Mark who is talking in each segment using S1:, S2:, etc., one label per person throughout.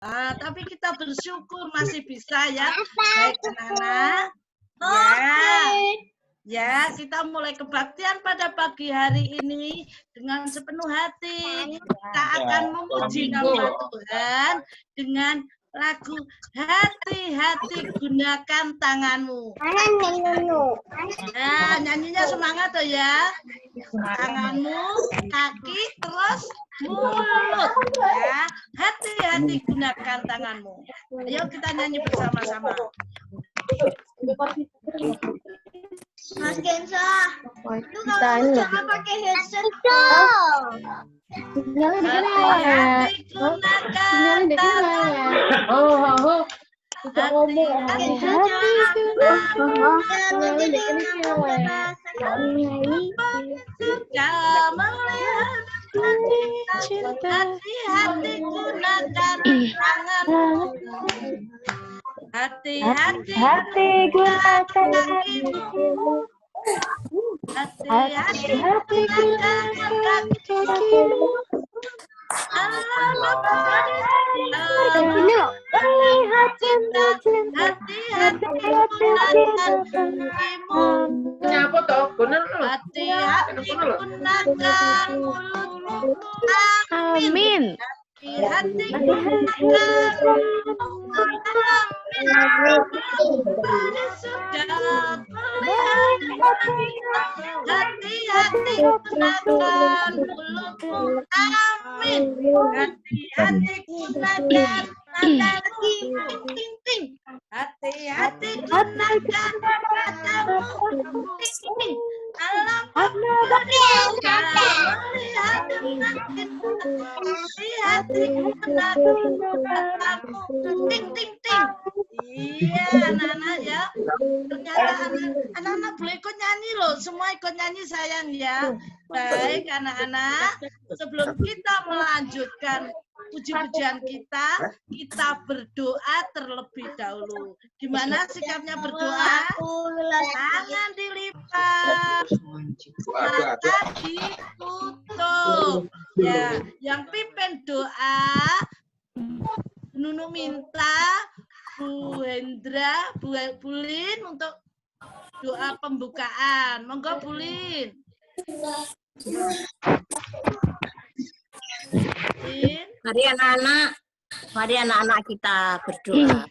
S1: Tapi kita bersyukur masih bisa ya. Baik anak-anak. Ya. Ya, kita mulai kebaktian pada pagi hari ini dengan sepenuh hati. Kita akan memuji nama Tuhan dengan lagu Hati-hati Gunakan Tanganmu. Nah, nyanyinya semangat tuh ya. Tanganmu, kaki, terus mulut. Ya, hati-hati gunakan tanganmu. Ayo kita nyanyi bersama-sama.
S2: Mas Kenza, itu kalau jangan pakai headset.
S1: Hati-hati gunakan tanganmu. Hati-hati gunakan tanganmu. Hati-hati gunakan kakimu. Hati-hati gunakan kakimu. Hati-hati gunakan kakimu. Hati-hati gunakan mulutmu. Amin. Hati-hati gunakan hati-hati gunakan mulutmu. Amin. Hati-hati gunakan matamu. Ting-ting. Hati-hati gunakan matamu. Ting-ting. Alam melihat dengan hati-hati gunakan matamu. Ting-ting-ting. Iya, anak-anak ya. Ternyata anak-anak boleh ikut nyanyi loh. Semua ikut nyanyi sayang ya. Baik anak-anak. Sebelum kita melanjutkan puji-pujian kita berdoa terlebih dahulu. Gimana sikapnya berdoa? Tangan dilipat, mata ditutup. Ya, yang pimpin doa, Nunu minta Bu Hendra, Bu Lin untuk doa pembukaan. Monggo Bu Lin.
S3: Mari anak-anak kita berdoa.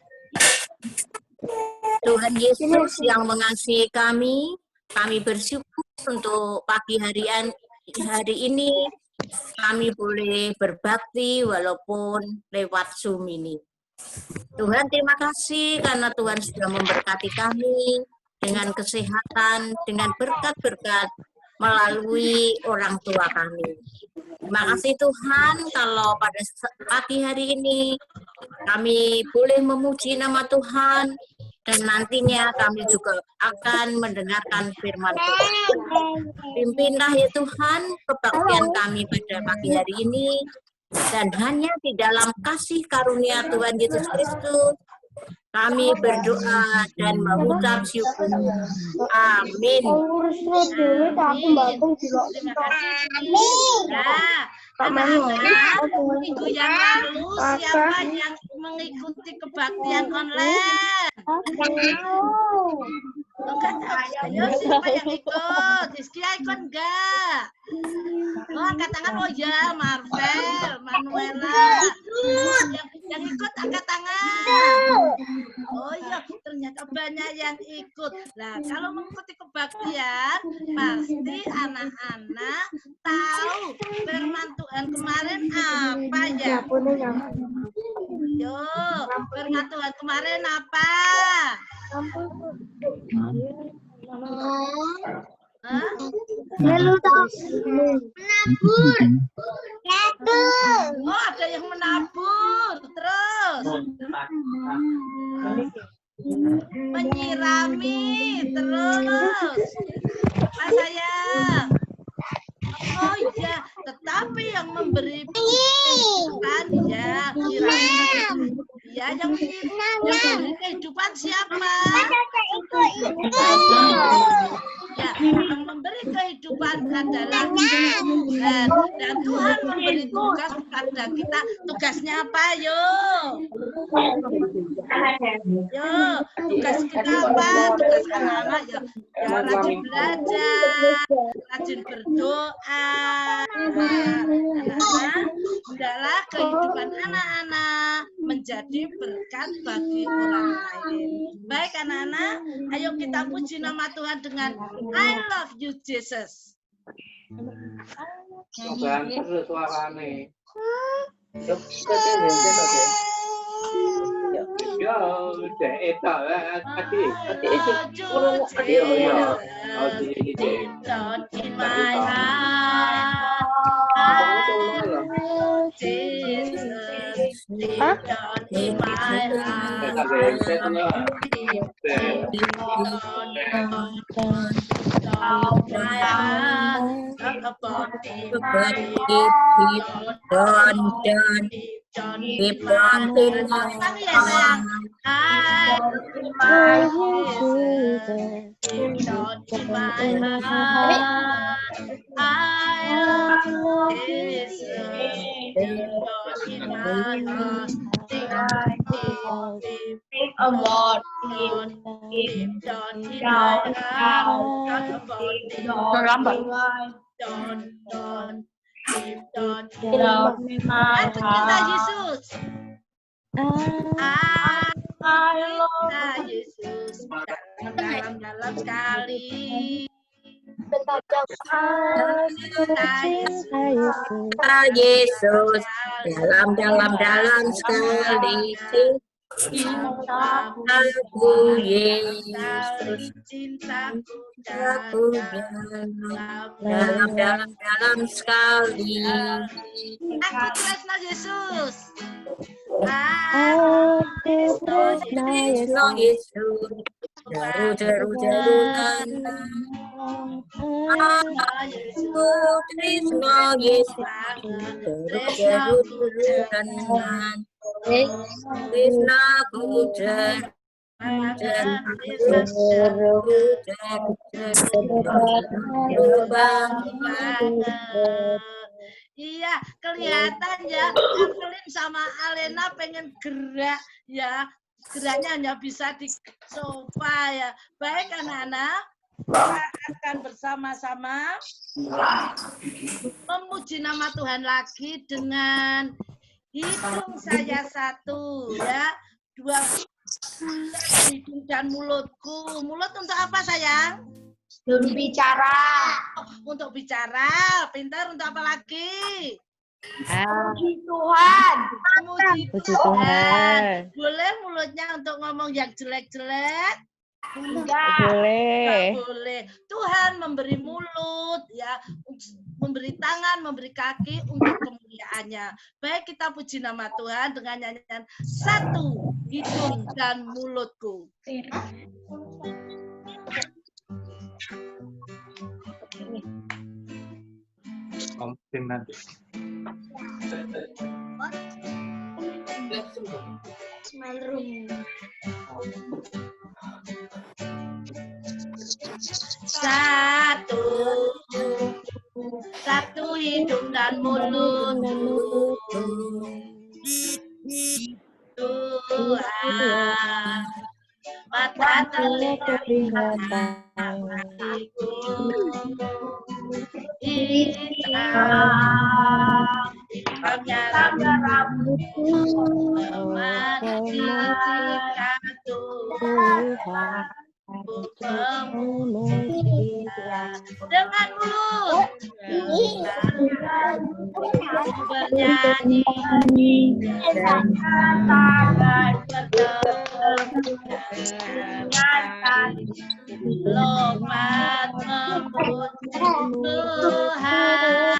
S3: Tuhan Yesus yang mengasihi kami bersyukur untuk pagi hari ini kami boleh berbakti walaupun lewat Zoom ini. Tuhan terima kasih karena Tuhan sudah memberkati kami dengan kesehatan, dengan berkat-berkat melalui orang tua kami. Terima kasih Tuhan kalau pada pagi hari ini kami boleh memuji nama Tuhan dan nantinya kami juga akan mendengarkan firman Tuhan. Pimpinlah ya Tuhan kebaktian kami pada pagi hari ini dan hanya di dalam kasih karunia Tuhan Yesus Kristus kami berdoa dan mengucap syukur. Amin.
S1: Terima kasih. Anak-anak, minggu yang lalu siapa yang mengikuti kebaktian online? Enggak tahu. Ayo siapa yang ikut? Rizky ikut enggak? Oh, angkat tangan. Oh ya, Marvel, Manuela. Yang ikut angkat tangan. Oh iya, ternyata banyak yang ikut. Nah, kalau mengikuti kebaktian, pasti anak-anak tahu firman Tuhan kemarin apa ya? Yo, firman Tuhan kemarin apa?
S2: Menabur.
S1: Oh, ada yang menabur. Terus menyirami. Terus apa sayang? Oh iya, tetapi yang memberi kehidupan ya, ya yang memberi kehidupan siapa? Ya, yang memberi kehidupan adalah Tuhan. Dan Tuhan memberi tugas kepada kita. Tugasnya apa? Yo, tugas kita apa? Tugas anak-anak ya rajin belajar, rajin berdoa. Anak-anak, hendaklah kehidupan anak-anak menjadi berkat bagi orang lain. Baik anak-anak, ayo kita puji nama Tuhan dengan I love you Jesus. Yesus. Yesus dalam sekali.
S3: Yesus dalam sekali. Aku Yesus, cintaku dalam sekali.
S1: Aku tresno Yesus.
S3: Tresno Yesus, jeru Tresno Yesus, jeru Krishna Puja
S1: Iya, kelihatan ya, Evelyn sama Alena pengen gerak ya. Geraknya hanya bisa di sofa ya. Baik anak-anak, kita akan bersama-sama memuji nama Tuhan lagi dengan hitung saya satu ya, dua hidung dan mulutku. Mulut untuk apa sayang?
S2: Berbicara.
S1: Untuk bicara. Pintar untuk apa lagi?
S2: Puji Tuhan.
S1: Puji Tuhan. Boleh mulutnya untuk ngomong yang jelek-jelek?
S2: Enggak.
S1: Boleh. Boleh. Tuhan memberi mulut ya, memberi tangan, memberi kaki untuk kemuliaannya. Baik, kita puji nama Tuhan dengan nyanyian satu hidung dan mulutku. Satu hidung dan mulut Tuhan, mata telinga hatiku, hidungnya rambutku, memandikan Tuhan. Dengan mulut bernyanyi dan lompat memuji Tuhan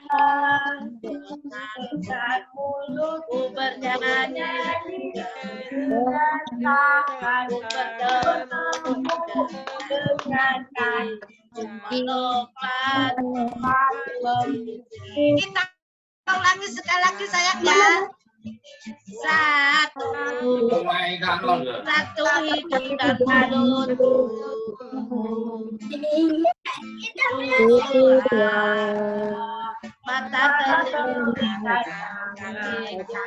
S1: dengan mulutku bernyanyi dan lompat. Kita ulangi sekali lagi sayang ya. Satu hidung dan mulut mata telinga kaki kita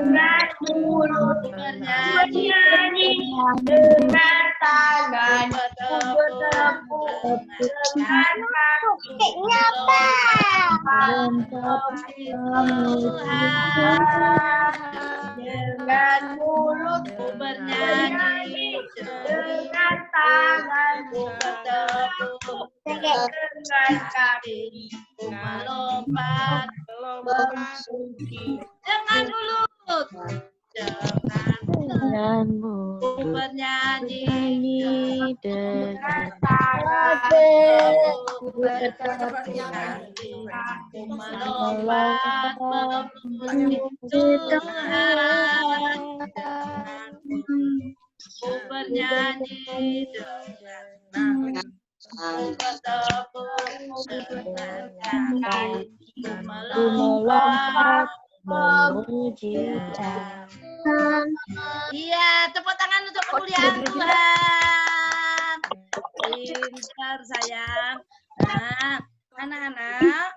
S1: dengan mulut bernyanyi
S2: dengan tangan
S1: bertepuk
S2: dengan kaki dengan mulut
S1: bernyanyi
S2: dengan tangan
S1: bertepuk
S2: dengan kaki
S1: melompat
S2: bersuci
S1: dengan mulut dengan bernyanyi
S2: dengan tangan
S1: melompat memuji Tuhan bernyanyi bertepuk dengan kaki melompat
S4: memuji Tuhan.
S1: Iya, tepuk tangan untuk kemuliaan Tuhan. Pintar sayang. Nah, anak-anak,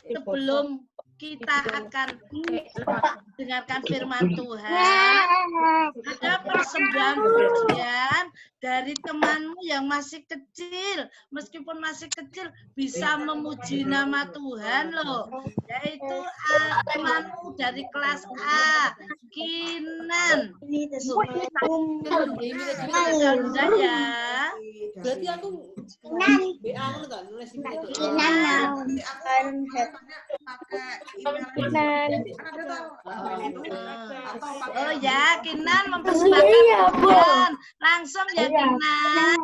S1: sebelum kita akan dengarkan firman Tuhan, ada persembahan pujian dari temanmu yang masih kecil. Meskipun masih kecil, bisa memuji nama Tuhan loh. Yaitu temanmu dari kelas A, Kinan. Sudah ya.
S5: Berarti aku
S1: Oh ya, Kinan mempersembahkan pujian. Langsung ya Kinan.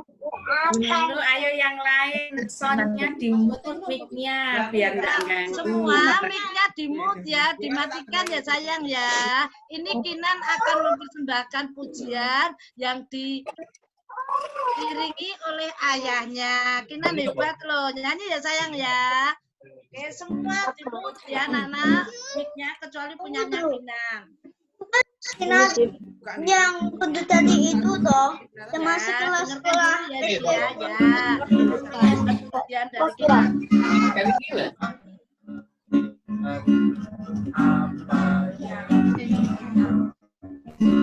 S6: Lalu ayo yang lain, soundnya dimute mic-nya biar nggak ganggu.
S1: Semua mic-nya dimute ya, dimatikan ya sayang ya. Ini Kinan akan mempersembahkan pujian yang diiringi oleh ayahnya. Kinan hebat loh, nyanyi ya sayang ya. Oke, semua dimute ya anak-anak, mic-nya kecuali punyanya Kinan.
S4: Yang kedua tadi itu toh, yang masih
S1: Ya,
S4: kelas
S1: dengarkan
S4: sekolah.
S1: dulu ya, dia ya. Pujian dari Kinan.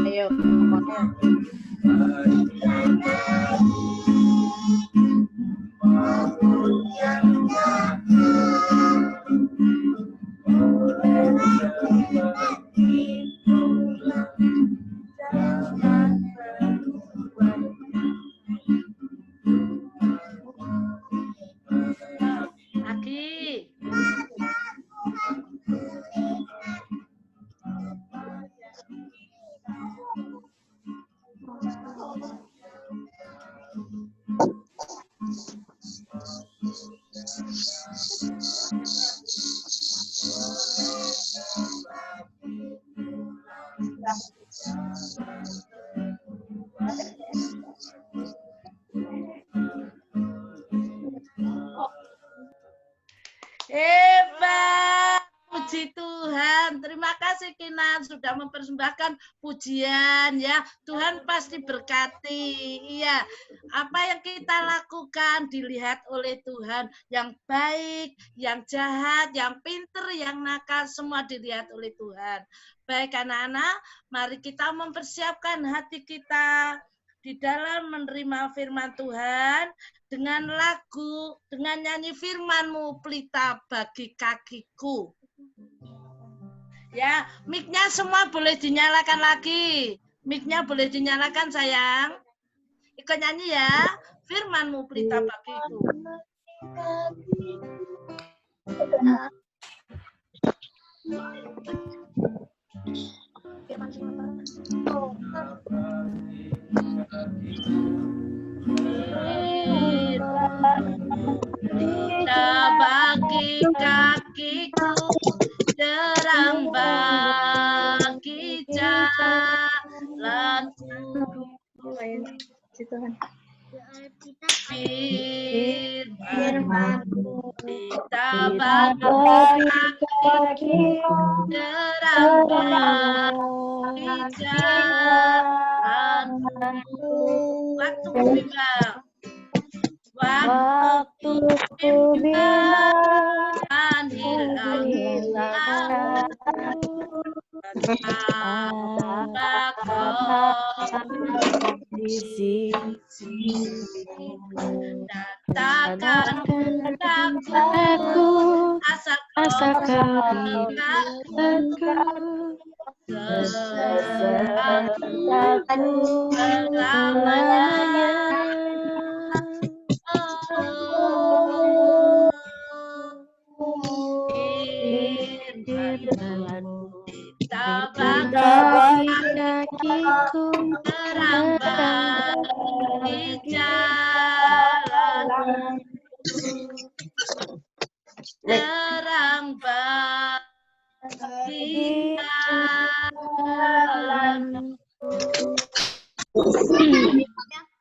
S2: ayo
S1: Lagi. Hebat, puji Tuhan. Terima kasih Kinan sudah mempersembahkan pujian ya. Tuhan pasti berkati. Iya, apa yang kita lakukan dilihat oleh Tuhan. Yang baik, yang jahat, yang pinter, yang nakal, semua dilihat oleh Tuhan. Baik anak-anak, mari kita mempersiapkan hati kita di dalam menerima firman Tuhan dengan lagu, dengan nyanyi firman-Mu pelita bagi kakiku. Ya, mic-nya semua boleh dinyalakan lagi. Mic-nya boleh dinyalakan sayang. Ikut nyanyi ya. Firman-Mu pelita bagiku. Pelita bagi kakiku, terang bagi jalanku. Waktu bimbang.
S2: Waktu ku
S1: bimbang hilang
S2: di sisi
S1: Katakan
S2: aku
S1: asa
S2: asa
S1: kau
S2: kau
S1: bersamaku selamanya.
S2: kakiku
S1: Terambang di jalan, terang di jalan.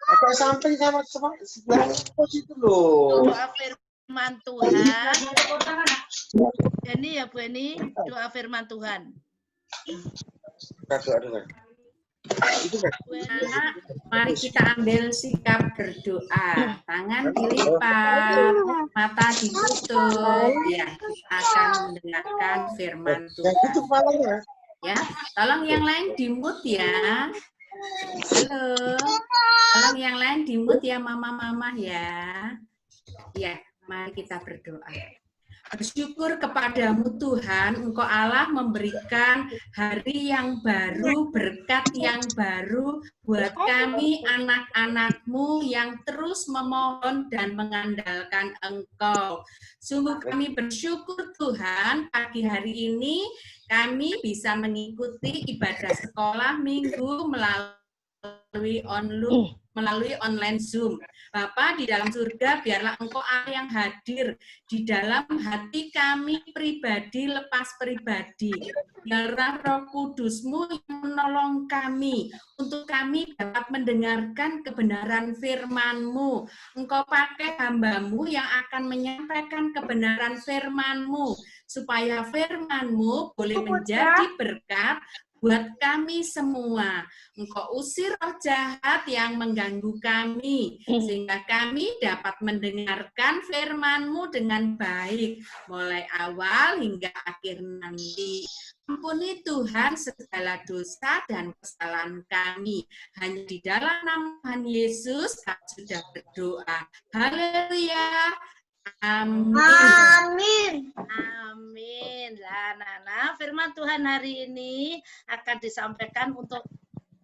S7: Agak sampai sama sebelah pos itu loh.
S1: Doa firman Tuhan. Ini ya Bu Eni, doa firman Tuhan.
S7: Doa.
S6: Anak, mari kita ambil sikap berdoa. Tangan dilipat, mata ditutup. Ya, kita akan mendengarkan firman Tuhan. Ya, tolong yang lain di-mute ya. Halo, tolong yang lain di-mute ya, mama-mama ya. Ya, mari kita berdoa. Bersyukur kepadamu Tuhan, Engkau Allah memberikan hari yang baru, berkat yang baru buat kami anak-anak-Mu yang terus memohon dan mengandalkan Engkau. Sungguh kami bersyukur Tuhan, pagi hari ini kami bisa mengikuti ibadah sekolah minggu melalui online Zoom. Bapa di dalam surga, biarlah Engkau Allah yang hadir di dalam hati kami pribadi lepas pribadi. Biarlah Roh Kudus-Mu yang menolong kami untuk kami dapat mendengarkan kebenaran firman-Mu. Engkau pakai hamba-Mu yang akan menyampaikan kebenaran firman-Mu supaya firman-Mu boleh menjadi berkat buat kami semua. Engkau usir roh jahat yang mengganggu kami, sehingga kami dapat mendengarkan firman-Mu dengan baik, mulai awal hingga akhir nanti. Ampuni Tuhan segala dosa dan kesalahan kami. Hanya di dalam nama Tuhan Yesus kami sudah berdoa. Haleluya. Amin.
S4: Amin.
S1: Amin. Lah, Nana, firman Tuhan hari ini akan disampaikan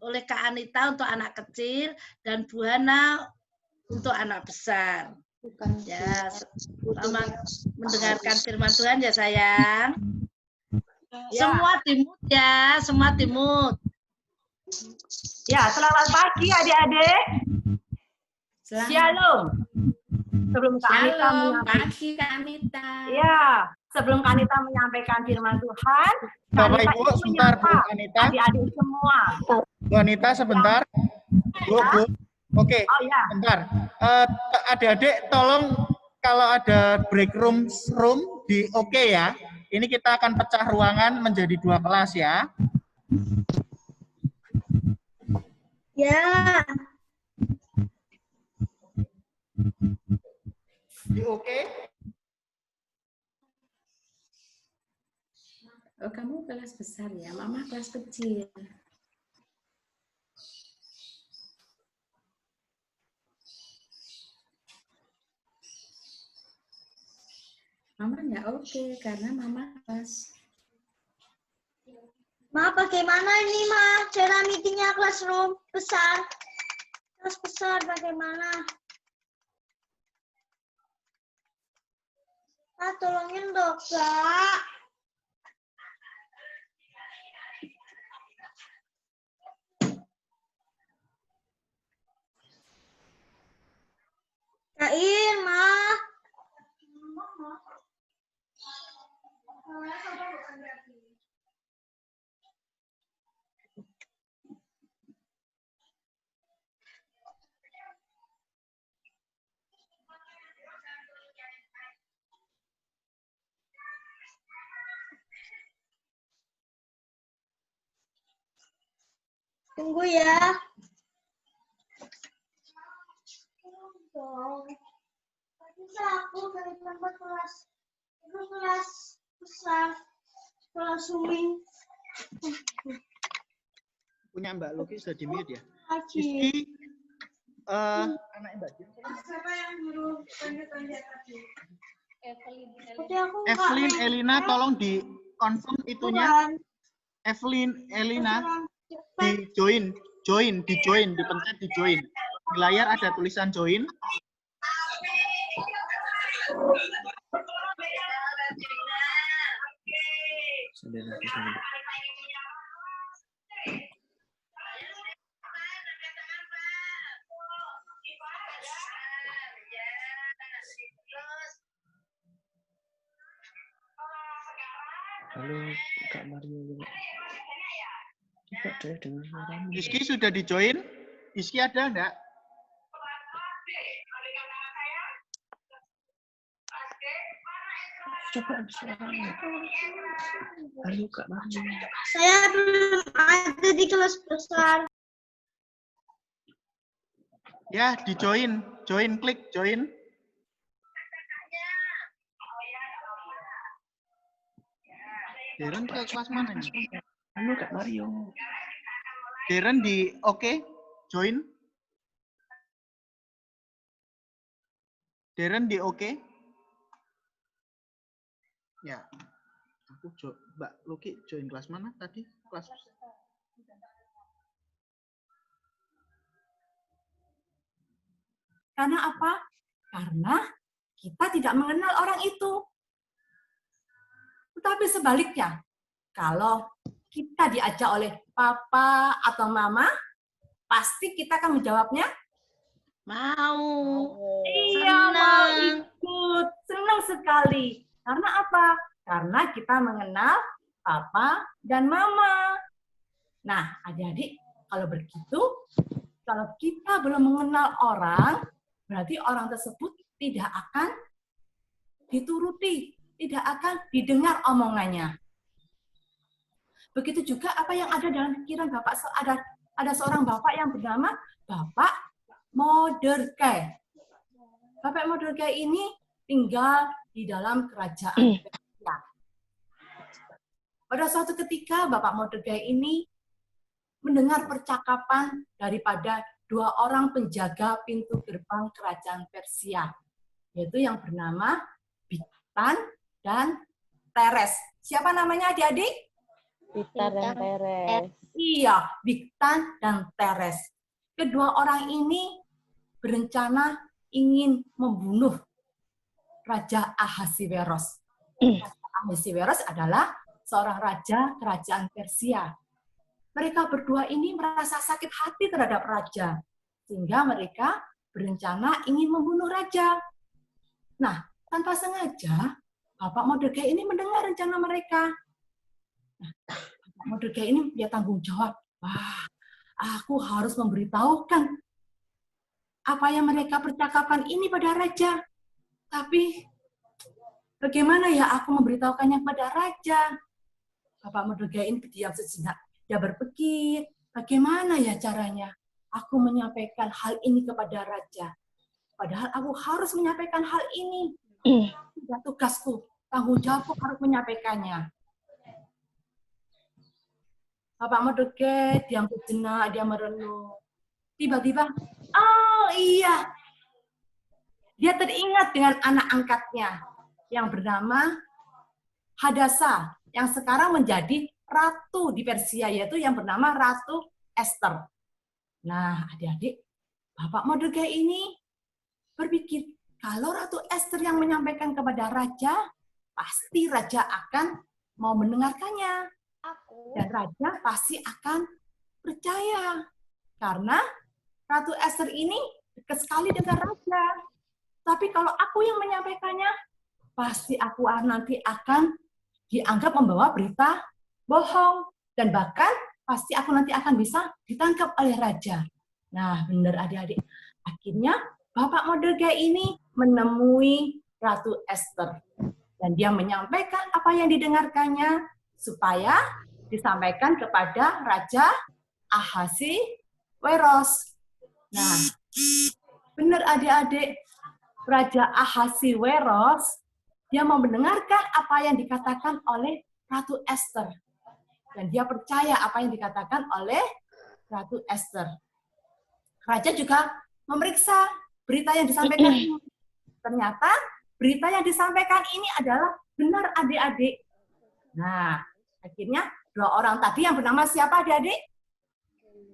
S1: oleh Kak Anita untuk anak kecil dan Bu Hana untuk anak besar. Ya, selamat mendengarkan firman Tuhan ya sayang. Semua timut ya, semua timut.
S8: Ya, selamat pagi adik-adik. Shalom. Sebelum Kak Anita
S6: pagi Kak Anita.
S8: Ya, sebelum Kak Anita menyampaikan firman Tuhan,
S7: Bapak Ibu sebentar Bu Anita.
S8: Adik-adik semua.
S7: Bu Anita sebentar. Bu. Oke.
S8: Oh ya.
S7: Bentar. Adik-adik tolong kalau ada break room di oke ya. Ini kita akan pecah ruangan menjadi 2 kelas ya.
S4: Ya.
S7: Oke.
S6: Oh, kamu kelas besar ya, Mama kelas kecil. Mama nggak oke, karena Mama kelas.
S4: Ma, bagaimana ini, Ma? Cara meetingnya classroom besar. Kelas besar bagaimana? Tolongin dong, Kak. Kain, Ma. Tunggu ya. Bisa aku dari tempat kelas. Itu kelas besar. Kelas swimming.
S7: Punya Mbak Luki sudah di-mute ya.
S4: Lagi.
S7: Rizky, anaknya Mbak Jen.
S4: Siapa yang dulu tunjuk-tunjuk tadi? Tapi aku nggak
S7: Evelyn,
S4: main.
S7: Elina, tolong di confirm itunya.
S4: Bukan.
S7: Evelyn, Elina,
S4: Cepat.
S7: di join, dipencet di join. Di layar ada tulisan join.
S2: Halo, Kak Mario. Coba deh dengan suaramu.
S7: Rizky sudah di join? Rizky ada enggak?
S2: Coba suaramu. Halo, Kak Mario.
S4: Saya belum ada di kelas besar.
S7: Ya, di join. Join, klik join. Deren ke kelas mana nih?
S2: Halo, Kak Mario.
S7: Deren di oke, join. Deren di oke. Ya. Aku Mbak Luki join kelas mana tadi? Kelas
S8: Karena apa? Karena kita tidak mengenal orang itu. Tetapi sebaliknya, kalau kita diajak oleh papa atau mama, pasti kita akan menjawabnya,
S1: Mau.
S8: iya, mau ikut. Senang sekali. Karena apa? Karena kita mengenal papa dan mama. Nah, adik-adik, kalau begitu, kalau kita belum mengenal orang, berarti orang tersebut tidak akan dituruti, tidak akan didengar omongannya. Begitu juga apa yang ada dalam pikiran Bapak, ada seorang Bapak yang bernama Bapak Mordechai. Bapak Mordechai ini tinggal di dalam kerajaan Persia. Pada suatu ketika Bapak Mordechai ini mendengar percakapan daripada dua orang penjaga pintu gerbang kerajaan Persia, yaitu yang bernama Bigtan dan Teres. Siapa namanya adik-adik?
S2: Bigtan dan Teres.
S8: Iya, Bigtan dan Teres. Kedua orang ini berencana ingin membunuh Raja Ahasiweros. Raja Ahasiweros adalah seorang raja kerajaan Persia. Mereka berdua ini merasa sakit hati terhadap raja, sehingga mereka berencana ingin membunuh raja. Nah, tanpa sengaja, Bapak Mordechai ini mendengar rencana mereka. Nah, Bapak Mordechai ini dia tanggung jawab. Wah, aku harus memberitahukan apa yang mereka percakapan ini pada raja. Tapi, bagaimana ya aku memberitahukannya pada raja? Bapak Mordechai ini berdiam sejenak. Dia berpikir, bagaimana ya caranya aku menyampaikan hal ini kepada raja? Padahal aku harus menyampaikan hal ini. Sudah tugasku, tanggung jawabku harus menyampaikannya. Bapak Mordechai diam sejenak, dia merenung. Tiba-tiba, oh iya, dia teringat dengan anak angkatnya yang bernama Hadasa, yang sekarang menjadi ratu di Persia, yaitu yang bernama Ratu Esther. Nah, adik-adik, Bapak Mordechai ini berpikir, kalau Ratu Esther yang menyampaikan kepada raja, pasti raja akan mau mendengarkannya. Dan raja pasti akan percaya. Karena Ratu Esther ini dekat sekali dengan raja. Tapi kalau aku yang menyampaikannya, pasti aku nanti akan dianggap membawa berita bohong, dan bahkan pasti aku nanti akan bisa ditangkap oleh raja. Nah, benar adik-adik. Akhirnya Bapak Mordechai ini menemui Ratu Esther, dan dia menyampaikan apa yang didengarkannya supaya disampaikan kepada Raja Ahasiweros. Nah, benar adik-adik, Raja Ahasiweros, dia mau mendengarkan apa yang dikatakan oleh Ratu Esther. Dan dia percaya apa yang dikatakan oleh Ratu Esther. Raja juga memeriksa berita yang disampaikan ini. Ternyata berita yang disampaikan ini adalah benar adik-adik. Nah, akhirnya dua orang tadi yang bernama siapa adik-adik?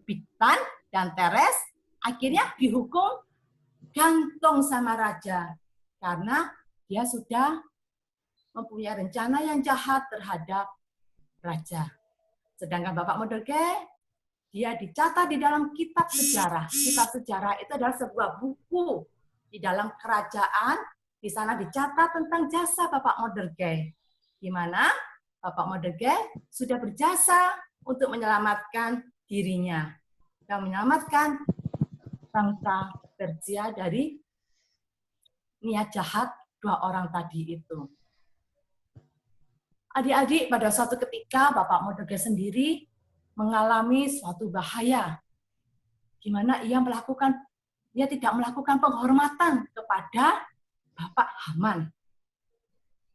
S8: Bigtan dan Teres akhirnya dihukum gantung sama raja. Karena dia sudah mempunyai rencana yang jahat terhadap raja. Sedangkan Bapak Mordekai, dia dicatat di dalam kitab sejarah. Kitab sejarah itu adalah sebuah buku di dalam kerajaan. Di sana dicatat tentang jasa Bapak Mordekai, di mana Bapak Mordekai sudah berjasa untuk menyelamatkan dirinya dan menyelamatkan bangsa Persia dari niat jahat dua orang tadi itu. Adik-adik, pada suatu ketika Bapak Mordekai sendiri mengalami suatu bahaya, di mana dia tidak melakukan penghormatan kepada Bapak Haman.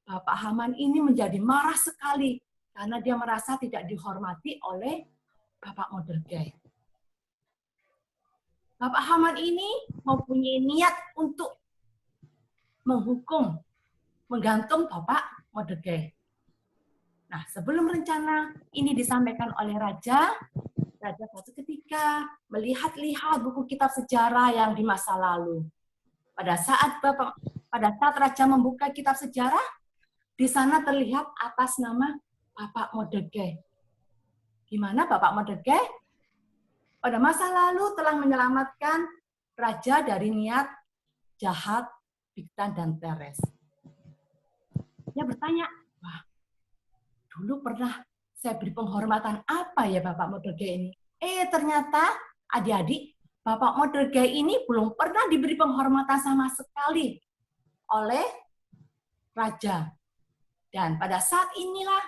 S8: Bapak Haman ini menjadi marah sekali karena dia merasa tidak dihormati oleh Bapak Mordekai. Bapak Haman ini mempunyai niat untuk menggantung Bapak Mordekai. Nah, sebelum rencana ini disampaikan oleh raja suatu ketika melihat-lihat buku kitab sejarah yang di masa lalu. Pada saat raja membuka kitab sejarah, di sana terlihat atas nama Bapak Mordekai. Di mana Bapak Mordekai pada masa lalu telah menyelamatkan raja dari niat jahat Bigtan dan Teres. Dia bertanya, wah, dulu pernah saya beri penghormatan apa ya Bapak Mordekai ini? Ternyata adik-adik, Bapak Mordekai ini belum pernah diberi penghormatan sama sekali oleh raja. Dan pada saat inilah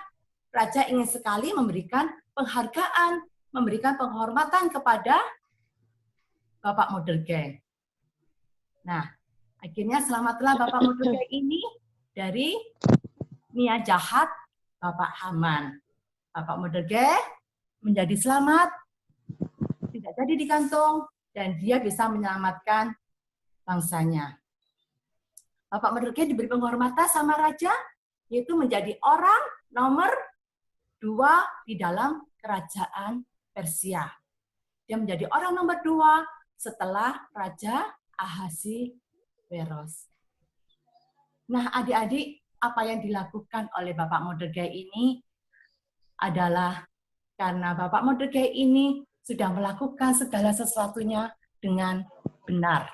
S8: raja ingin sekali memberikan penghargaan, memberikan penghormatan kepada Bapak Mordekai. Nah, akhirnya selamatlah Bapak Mordekai ini dari niat jahat Bapak Haman. Bapak Mordekai menjadi selamat, tidak jadi digantung, dan dia bisa menyelamatkan bangsanya. Bapak Mordekai diberi penghormatan sama raja, yaitu menjadi orang nomor 2 di dalam kerajaan Persia. Dia menjadi orang nomor 2 setelah Raja Ahasiweros. Nah, adik-adik, apa yang dilakukan oleh Bapak Mordekai ini adalah karena Bapak Mordekai ini sudah melakukan segala sesuatunya dengan benar.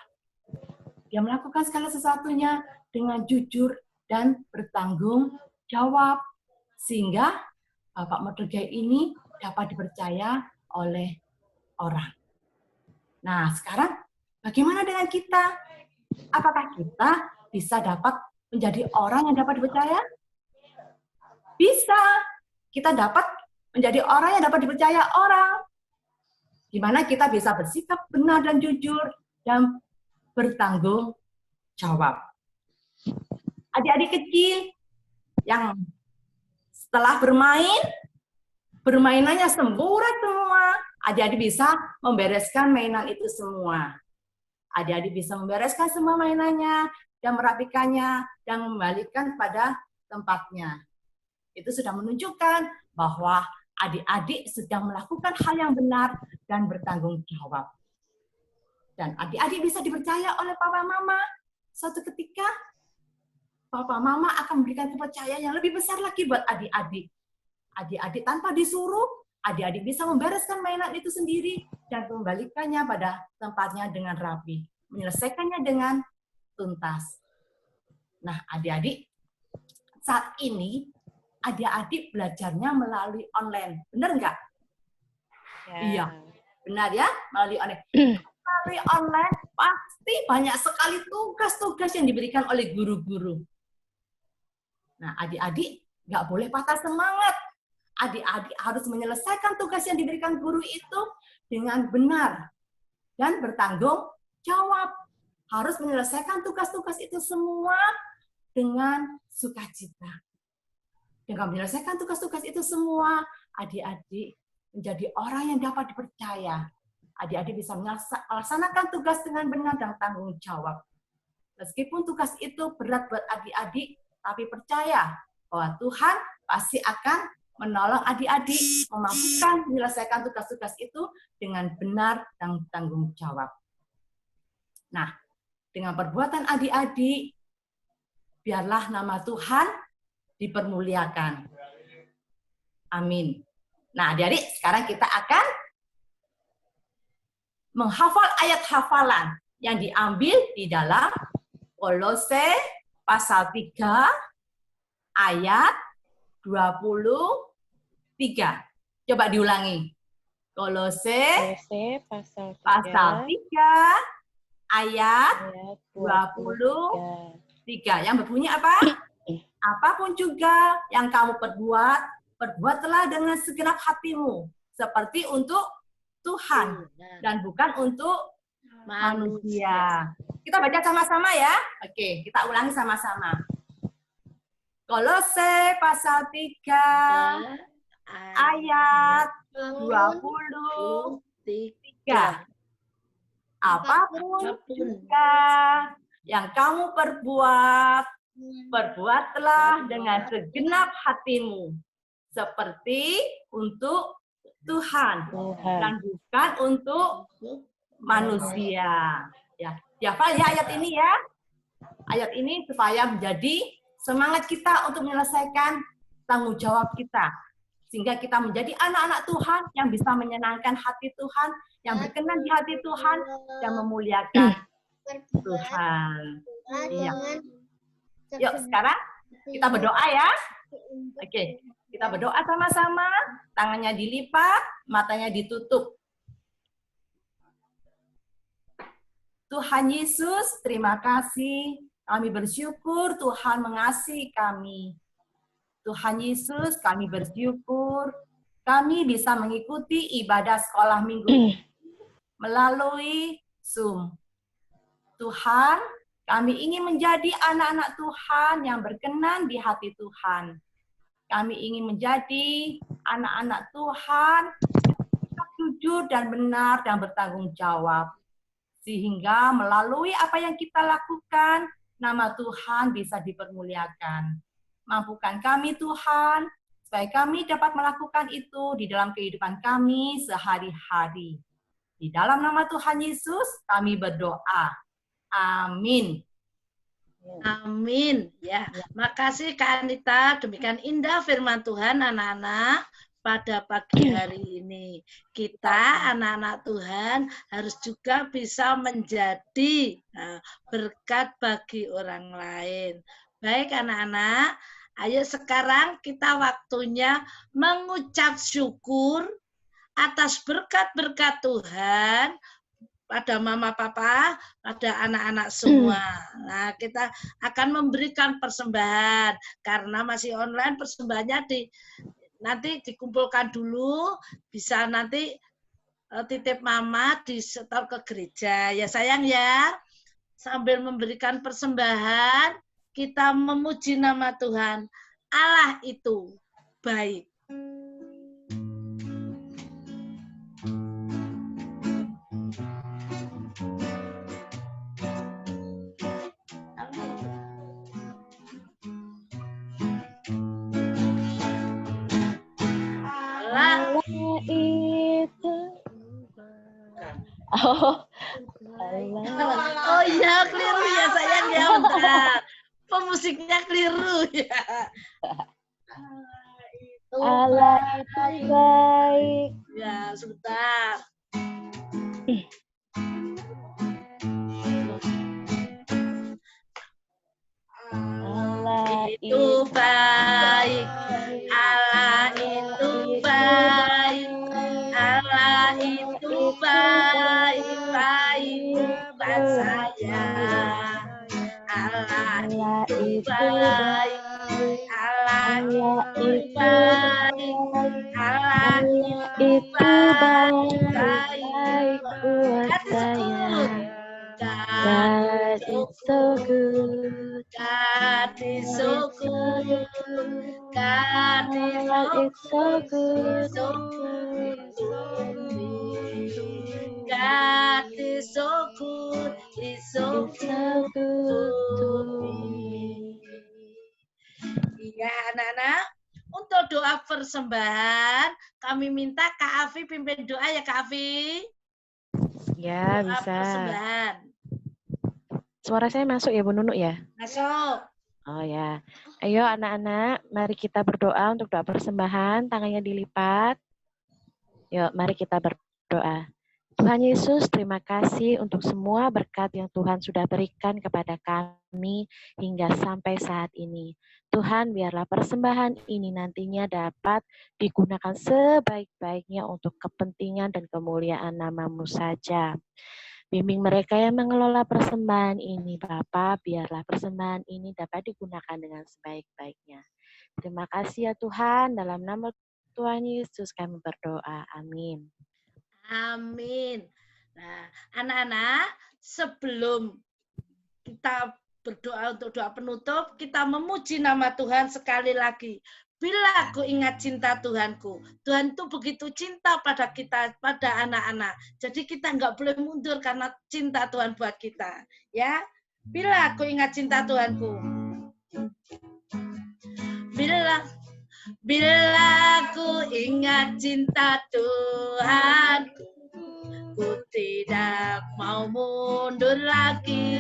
S8: Dia melakukan segala sesuatunya dengan jujur dan bertanggung jawab, sehingga Bapak Mordekai ini dapat dipercaya oleh orang. Nah, sekarang bagaimana dengan kita? Apakah kita bisa dapat menjadi orang yang dapat dipercaya? Bisa. Kita dapat menjadi orang yang dapat dipercaya orang. Di mana kita bisa bersikap benar dan jujur dan bertanggung jawab. Adik-adik kecil yang setelah bermainannya semburat semua, adik-adik bisa membereskan mainan itu semua. Adik-adik bisa membereskan semua mainannya dan merapikannya dan mengembalikan pada tempatnya. Itu sudah menunjukkan bahwa adik-adik sedang melakukan hal yang benar dan bertanggung jawab. Dan adik-adik bisa dipercaya oleh papa mama. Suatu ketika, papa mama akan memberikan kepercayaan yang lebih besar lagi buat adik-adik. Adik-adik tanpa disuruh, adik-adik bisa membereskan mainan itu sendiri dan mengembalikannya pada tempatnya dengan rapi. Menyelesaikannya dengan tuntas. Nah, adik-adik, saat ini, adik-adik belajarnya melalui online. Benar nggak?
S2: Ya.
S8: Iya, benar ya, melalui online. Melalui online pasti banyak sekali tugas-tugas yang diberikan oleh guru-guru. Nah, adik-adik nggak boleh patah semangat. Adik-adik harus menyelesaikan tugas yang diberikan guru itu dengan benar dan bertanggung jawab. Harus menyelesaikan tugas-tugas itu semua dengan sukacita. Dengan menyelesaikan tugas-tugas itu semua, adik-adik menjadi orang yang dapat dipercaya. Adik-adik bisa melaksanakan tugas dengan benar dan tanggung jawab. Meskipun tugas itu berat buat adik-adik, tapi percaya bahwa Tuhan pasti akan menolong adik-adik memampukan menyelesaikan tugas-tugas itu dengan benar dan tanggung jawab. Nah, dengan perbuatan adik-adik, biarlah nama Tuhan dipermuliakan. Amin. Nah, adik-adik, sekarang kita akan menghafal ayat hafalan yang diambil di dalam Kolose pasal 3 ayat 23. Coba diulangi. Kolose pasal 3 ayat 23. Yang berbunyi apa? Apapun juga yang kamu perbuat, perbuatlah dengan segenap hatimu, seperti untuk Tuhan dan bukan untuk manusia. Kita baca sama-sama ya. Oke, kita ulangi sama-sama. Kolose pasal 3 ayat 23. Apapun juga yang kamu perbuat, perbuatlah dengan segenap hatimu, seperti untuk Tuhan dan bukan untuk manusia. Ya, hafal ya ayat ini ya. Ayat ini supaya menjadi semangat kita untuk menyelesaikan tanggung jawab kita. Sehingga kita menjadi anak-anak Tuhan yang bisa menyenangkan hati Tuhan, yang berkenan di hati Tuhan, yang memuliakan Tuhan. Iya. Yuk sekarang kita berdoa ya. Oke, kita berdoa sama-sama. Tangannya dilipat, matanya ditutup. Tuhan Yesus, terima kasih. Kami bersyukur Tuhan mengasihi kami. Tuhan Yesus, kami bersyukur kami bisa mengikuti ibadah sekolah minggu melalui Zoom. Tuhan, kami ingin menjadi anak-anak Tuhan yang berkenan di hati Tuhan. Kami ingin menjadi anak-anak Tuhan yang jujur dan benar dan bertanggung jawab. Sehingga melalui apa yang kita lakukan, nama Tuhan bisa dipermuliakan. Mampukan kami Tuhan, supaya kami dapat melakukan itu di dalam kehidupan kami sehari-hari. Di dalam nama Tuhan Yesus, kami berdoa. Amin.
S1: Amin. Ya, makasih Kak Anita. Demikian indah firman Tuhan anak-anak pada pagi hari ini. Kita anak-anak Tuhan harus juga bisa menjadi berkat bagi orang lain. Baik anak-anak, ayo sekarang kita waktunya mengucap syukur atas berkat-berkat Tuhan pada mama papa, pada anak-anak semua. Nah, kita akan memberikan persembahan karena masih online, persembahannya nanti dikumpulkan dulu, bisa nanti titip mama disetor ke gereja. Ya sayang ya, sambil memberikan persembahan, kita memuji nama Tuhan. Allah itu baik. Oh iya, keliru ya sayang ya, bentar. Pemusiknya keliru ya.
S2: Allah itu baik.
S1: Ya, sebentar.
S2: Allah
S1: itu baik. Allah itu baik. Allah itu baik, baik buat saya. Allah itu baik. Allah itu baik.
S2: baik kuasanya. God is so good.
S1: God is so good. God is
S2: God is so good.
S1: so God is so good. Is so
S2: He's so good to
S1: me.
S2: me.
S1: Iya, anak-anak. Untuk doa persembahan, kami minta Kak Afi pimpin doa ya, Kak Afi.
S2: Ya,
S1: Doa
S2: bisa.
S1: persembahan.
S2: Suara saya masuk ya, Bu Nunuk ya?
S1: Masuk.
S2: Oh ya. Ayo anak-anak, mari kita berdoa untuk doa persembahan, tangannya dilipat. Yuk, mari kita berdoa. Tuhan Yesus, terima kasih untuk semua berkat yang Tuhan sudah berikan kepada kami hingga sampai saat ini. Tuhan, biarlah persembahan ini nantinya dapat digunakan sebaik-baiknya untuk kepentingan dan kemuliaan nama-Mu saja. Bimbing mereka yang mengelola persembahan ini, Bapa, biarlah persembahan ini dapat digunakan dengan sebaik-baiknya. Terima kasih ya Tuhan, dalam nama Tuhan Yesus kami berdoa. Amin.
S1: Amin. Nah, anak-anak, sebelum kita berdoa untuk doa penutup, kita memuji nama Tuhan sekali lagi. Bila aku ingat cinta Tuhanku, Tuhan itu begitu cinta pada kita, pada anak-anak. Jadi kita nggak boleh mundur karena cinta Tuhan buat kita. Ya, bila aku ingat cinta Tuhanku. Bila aku ingat cinta Tuhanku, ku tidak mau mundur lagi.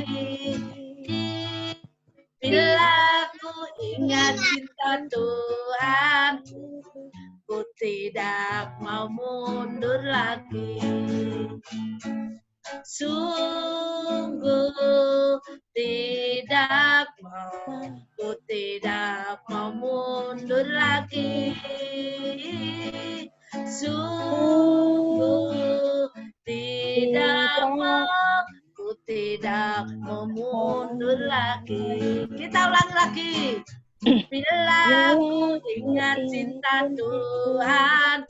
S1: Bila aku ingat cinta Tuhanku, ku tidak mau mundur lagi. Sungguh tidak mau, ku tidak mau mundur lagi. Sungguh tidak mau, ku tidak mau mundur lagi. Kita ulangi lagi. Bila ku ingat cinta Tuhan,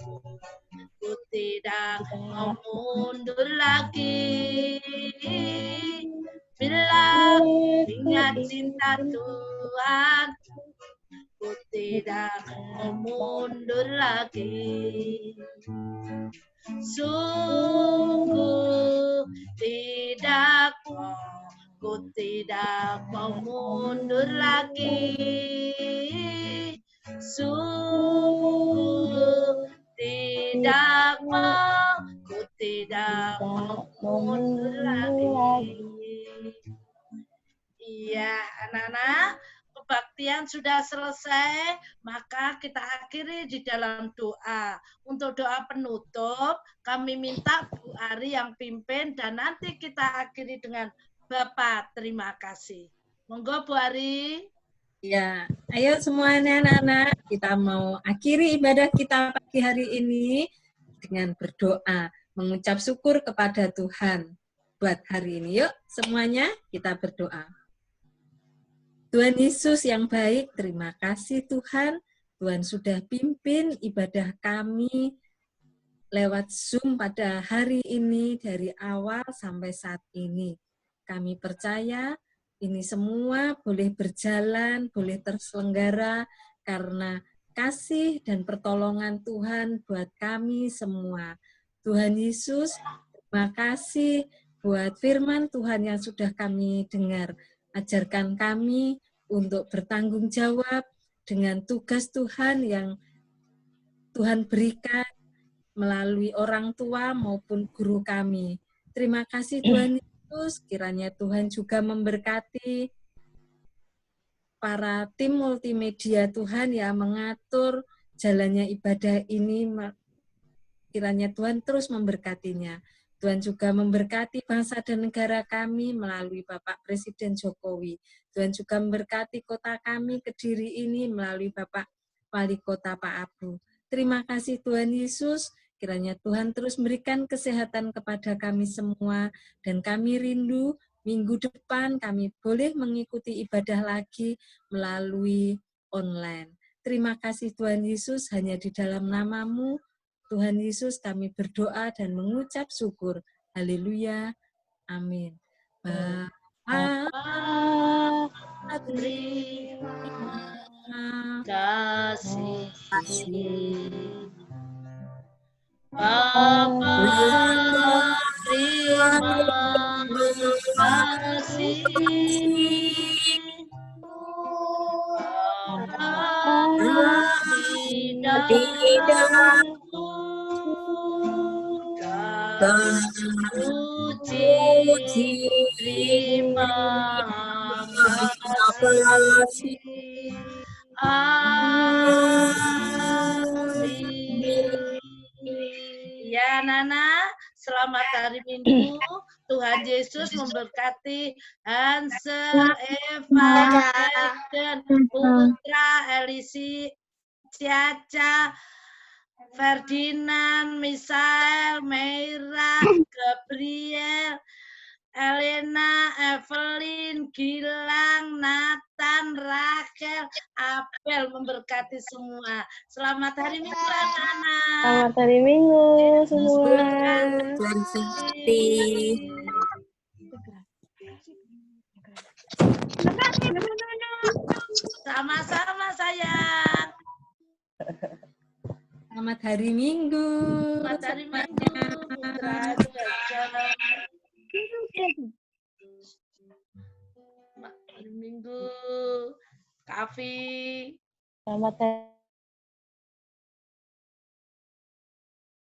S1: ku tidak mau mundur lagi. Bila ingat cinta Tuhan, ku tidak mau mundur lagi. Sungguh tidak mau, ku tidak mau mundur lagi. Sungguh tidak mau, ku tidak mau mundur lagi. Iya, anak-anak, kebaktian sudah selesai, maka kita akhiri di dalam doa. Untuk doa penutup, kami minta Bu Ari yang pimpin dan nanti kita akhiri dengan Bapak. Terima kasih. Monggo Bu Ari.
S9: Ya, ayo semuanya anak-anak, kita mau akhiri ibadah kita pagi hari ini dengan berdoa, mengucap syukur kepada Tuhan buat hari ini. Yuk, semuanya kita berdoa. Tuhan Yesus yang baik, terima kasih Tuhan. Tuhan sudah pimpin ibadah kami lewat Zoom pada hari ini dari awal sampai saat ini. Kami percaya ini semua boleh berjalan, boleh terselenggara karena kasih dan pertolongan Tuhan buat kami semua. Tuhan Yesus, terima kasih buat firman Tuhan yang sudah kami dengar. Ajarkan kami untuk bertanggung jawab dengan tugas Tuhan yang Tuhan berikan melalui orang tua maupun guru kami. Terima kasih Tuhan Yesus, kiranya Tuhan juga memberkati para tim multimedia Tuhan yang mengatur jalannya ibadah ini. Kiranya Tuhan terus memberkatinya. Tuhan juga memberkati bangsa dan negara kami melalui Bapak Presiden Jokowi. Tuhan juga memberkati kota kami, Kediri ini, melalui Bapak Wali Kota Pak Abu. Terima kasih Tuhan Yesus, kiranya Tuhan terus memberikan kesehatan kepada kami semua, dan kami rindu minggu depan kami boleh mengikuti ibadah lagi melalui online. Terima kasih Tuhan Yesus, hanya di dalam nama-Mu Tuhan Yesus, kami berdoa dan mengucap syukur. Haleluya. Amin. Bapa,
S1: Terima kasih. Bapa, terima kasih. Bapa di dalam surga, puji terima kasih. Amin. Ya, Nana, selamat hari Minggu. Tuhan Yesus memberkati Hansel, Eva, Eden, Putra, Elisi, Ciaca, Ferdinand, Misael, Meira, Gabriel, Elena, Evelyn, Gilang, Nathan, Rachel, Abel memberkati semua. Selamat hari Minggu, anak-anak.
S2: Selamat hari Minggu semua.
S1: Sama-sama, sayang.
S9: Selamat hari Minggu.
S1: Selamat hari Minggu, Putra. Selamat hari Minggu, Kavi.
S2: Selamat hari